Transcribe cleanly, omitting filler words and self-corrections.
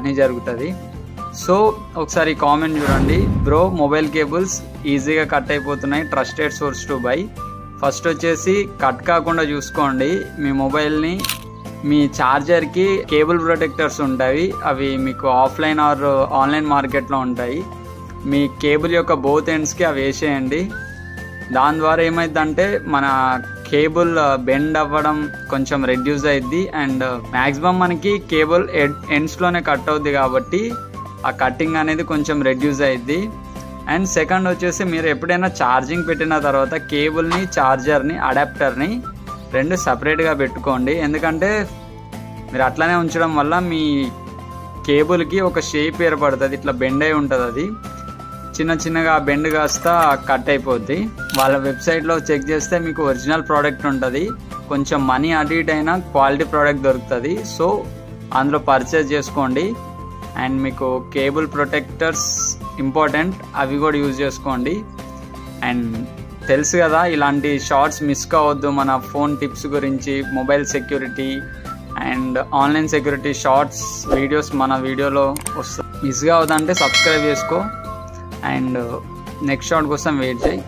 అని జరుగుతుంది. సో ఒకసారి కామెంట్ చూడండి. బ్రో మొబైల్ కేబుల్స్ ఈజీగా కట్ అయిపోతున్నాయి, trusted source to buy. First వచ్చేసి కట్ కాకుండా చూసుకోండి. మీ మొబైల్ని మీ ఛార్జర్కి కేబుల్ ప్రొటెక్టర్స్ ఉంటాయి, అవి మీకు ఆఫ్లైన్ ఆర్ ఆన్లైన్ మార్కెట్లో ఉంటాయి. మీ కేబుల్ యొక్క బోత్ ఎండ్స్కి అవి వేసేయండి. దాని ద్వారా ఏమైందంటే మన కేబుల్ బెండ్ అవ్వడం కొంచెం రెడ్యూస్ అయ్యిద్ది. అండ్ మ్యాక్సిమం మనకి కేబుల్ ఎండ్స్లోనే కట్ అవుద్ది కాబట్టి ఆ కట్టింగ్ అనేది కొంచెం రెడ్యూస్ అయ్యిద్ది. అండ్ సెకండ్ వచ్చేసి మీరు ఎప్పుడైనా ఛార్జింగ్ పెట్టిన తర్వాత కేబుల్ని, ఛార్జర్ని, అడాప్టర్ని రెండు సపరేట్గా పెట్టుకోండి. ఎందుకంటే మీరు అట్లనే ఉంచడం వల్ల మీ కేబుల్కి ఒక షేప్ ఏర్పడుతుంది, ఇట్లా బెండ్ అయి ఉంటుంది. అది చిన్న చిన్నగా బెండ్ కాస్త కట్ అయిపోద్ది. వాళ్ళ వెబ్సైట్లో చెక్ చేస్తే మీకు ఒరిజినల్ ప్రోడక్ట్ ఉంటుంది, కొంచెం మనీ అటు ఇటు అయినా క్వాలిటీ ప్రోడక్ట్ దొరుకుతుంది. సో అందులో పర్చేజ్ చేసుకోండి. అండ్ మీకు కేబుల్ ప్రొటెక్టర్స్ ఇంపార్టెంట్, అవి కూడా యూజ్ చేసుకోండి. అండ్ తెలుసు కదా, ఇలాంటి షార్ట్స్ మిస్ కావద్దు. మన ఫోన్ టిప్స్ గురించి, mobile security and online security shorts videos మన వీడియోలో వస్తాయి. మిస్ కావద్దంటే సబ్స్క్రైబ్ చేసుకో అండ్ నెక్స్ట్ షార్ట్ కోసం వెయిట్ చేయి.